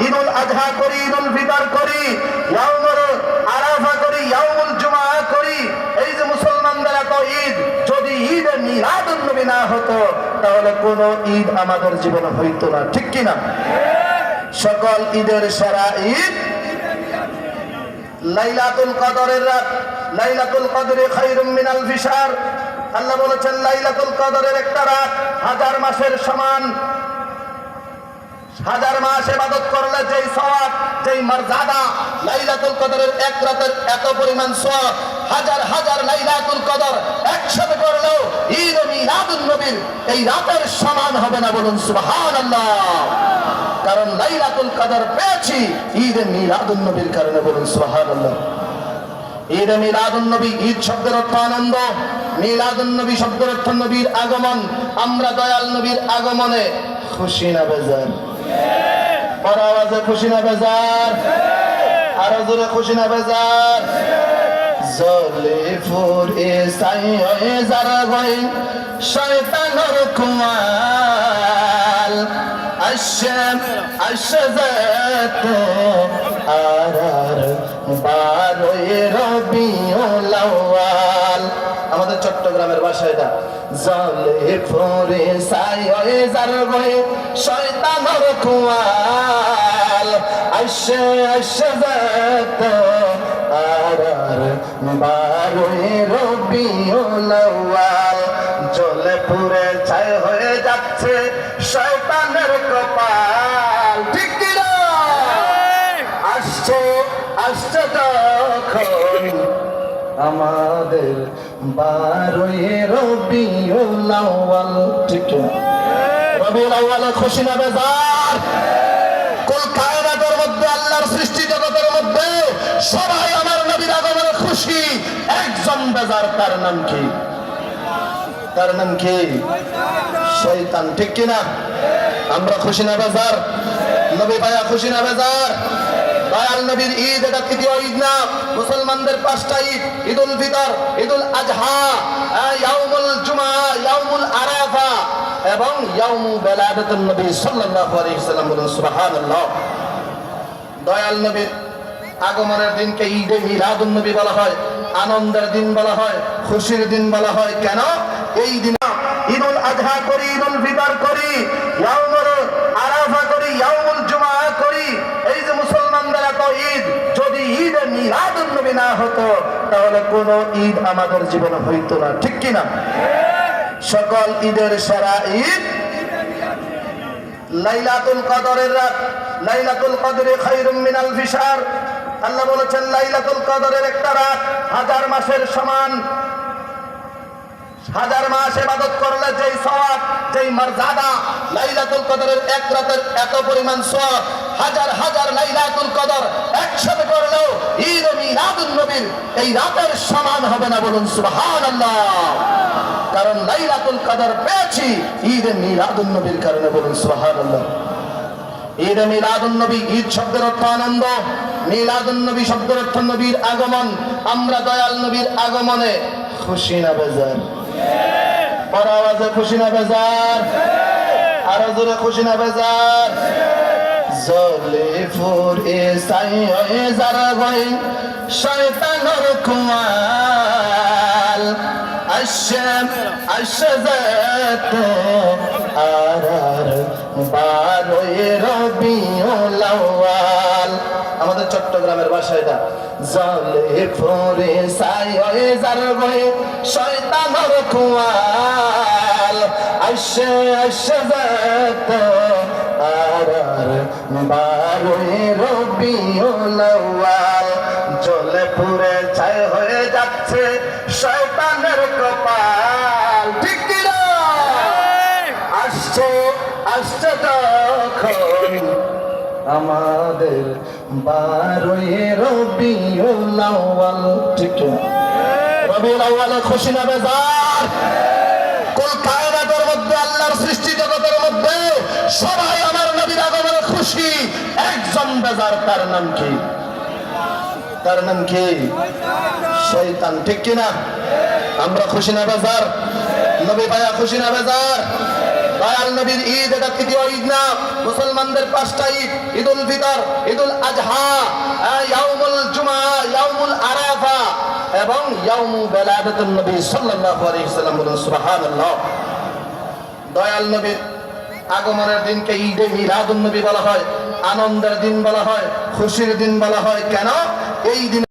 ঈদুল আজহা করি, ঈদুল ফিতর করি, ইয়াউমুল আরাফা করি, ইয়াউমুল জুমআ করি। এই যে মুসলমানদের এত ঈদ, যদি ঈদে মিলাদুন নবী না হতো তাহলে কোন ঈদ আমাদের জীবনে হইতো না, ঠিক কি না? সকল ঈদের সেরা ঈদ লাইলাতুল কদরের রাত। লাইলাতুল কদরে খায়রুম মিন আলফি শাহর। আল্লাহ বলেছেন লাইলাতুল কদরের একটা রাত 1000 মাসের সমান। 1000 মাস ইবাদত করলে যেই সওয়াব, যেই মর্যাদা, লাইলাতুল কদরের এক রাতের এত পরিমাণ সওয়াব, হাজার হাজার লাইলাতুল কদর একসাথে করলেও ঈদ মিলাদুন নবীর এই রাতের সমান হবে না, বলুন সুবহানাল্লাহ। কারণ লাইলাতুল কদর পেয়েছি ঈদ মিলাদুন নবীর কারণে, বলুন সুবহানাল্লাহ। ঈদ মিলাদুন নবী, ঈদ শব্দের অর্থ আনন্দ, মিলাদুন নবী শব্দের অর্থ নবীর আগমন। আমরা দয়াল নবীর আগমনে খুশি না বেজার? বড় আওয়াজে খুশি না বেজার? আরো জোরে খুশি না বেজার? জলে ফুরে সাই হয়ে যারা গই শয়তানের কুয়াল আশম আশজাত আরার বারোয় রবিউল আউয়াল। আমাদের চট্টগ্রামের ভাষা এটা। জলে ফুরে সাই হয়ে যারা গই শয়তানের কুয়াল আশজাত আরার বারোয় রবিউল আউয়াল। জ্বলে পুড়ে ছাই হয়ে যাচ্ছে শয়তানের কপাল, ঠিক কি না? আসছে আসছে যখন আমাদের বারোয় রবিউল আউয়াল, ঠিক কি না? রবিউল আউয়ালে খুশি না বেজার? কুল কায়নাতের মধ্যে, আল্লাহর সৃষ্টি জগতের মধ্যে সবাই আমার নবীর আগমনে খুশি, একজন বেজার। তার নাম কি? তার নাম কি? শয়তান, ঠিক কি না? আমরা খুশি না বেজার? নবী ভাইয়া খুশি না বেজার? দয়াল নবীর ঈদ এটা তৃতীয় ঈদ না। মুসলমানদের 5টা ঈদ, ঈদুল ফিতর, ঈদুল আজহা, ইয়াউমুল জুমআ, ইয়াউমুল আরাফা এবং ইয়াউমু বেলাদাতুন নবী সাল্লাল্লাহু আলাইহি ওয়াসাল্লাম, বলুন সুবহানাল্লাহ। দয়াল নবীর আগমনের দিনকে ঈদে মিলাদুন নবী বলা হয়, আনন্দের দিন বলা হয়, খুশির দিন বলা হয়। কেন? এই দিন ঈদুল আজহা করি, ঈদুল ফিতর করি, ইয়াউমুল আরাফা করি, ইয়াউমুল জুমআ করি। এই যে মুসলমানদের এত ঈদ, যদি ঈদে মিলাদুন নবী না হতো তাহলে কোন ঈদ আমাদের জীবনে হইতো না, ঠিক কি না? সকল ঈদের সেরা ঈদ লাইলাতুল কদরের রাত। লাইলাতুল কদরে খায়রুম মিন আলফি শাহর। আল্লাহ বলেছেন লাইলাতুল কদরের একটা রাত 1000 মাসের সমান। 1000 মাস ইবাদত করলে যেই সওয়াব, যেই মর্যাদা, লাইলাতুল কদরের এক রাতের এত পরিমাণ সওয়াব, হাজার হাজার লাইলাতুল কদর একসাথে করলেও ঈদ মিলাদুন নবীর এই রাতের সমান হবে না, বলুন সুবহানাল্লাহ। কারণ লাইলাতুল কদর পেয়েছি ঈদ মিলাদুন নবীর কারণে, বলুন সুবহানাল্লাহ। ঈদ মিলাদুন নবী, ঈদ শব্দের অর্থ আনন্দ, মিলাদুন নবী শব্দের অর্থ নবীর আগমন। আমরা দয়াল নবীর আগমনে খুশি না বেজার? বড় আওয়াজে খুশি না বেজার? আরো জোরে খুশি না বেজার? জলে ফুরে সাই হয়ে যারা গই শয়তানের কুয়াল আশম আশজাত আরার বারোয় রবিউল আউয়াল। আমাদের চট্টগ্রামের ভাষা এটা। জলে ফুরে সাই হয়ে যারা গই শয়তানের কুয়াল আশজাত আরার বারোয় রবিউল আউয়াল। জ্বলে পুড়ে ছাই হয়ে যাচ্ছে শয়তানের কপাল, ঠিক কি না? আসছে আসছে যখন আমাদের বারোয় রবিউল আউয়াল, ঠিক কি না? রবিউল আউয়ালে খুশি না বেজার? কুল কায়নাতের মধ্যে, আল্লাহর সৃষ্টি জগতের মধ্যে সবাই আমার নবীর আগমনে খুশি, একজন বেজার। তার নাম কি? তার নাম কি? শয়তান, ঠিক কি না? আমরা খুশি না বেজার? নবী ভাইয়া খুশি না বেজার? দয়াল নবীর ঈদ এটা তৃতীয় ঈদ না, মুসলমানদের 5টা ঈদ, ঈদুল ফিতর, ঈদুল আজহা, ইয়াউমুল জুমআ, ইয়াউমুল আরাফা এবং ইয়াউমু বেলাদাতুন নবী সাল্লাল্লাহু আলাইহি ওয়াসাল্লাম। বলুন সুবহানাল্লাহ। দয়াল নবীর আগমনের দিনকে ঈদে মিলাদুন নবী বলা হয়, আনন্দের দিন বলা হয়, খুশির দিন বলা হয়। কেন? এই দিন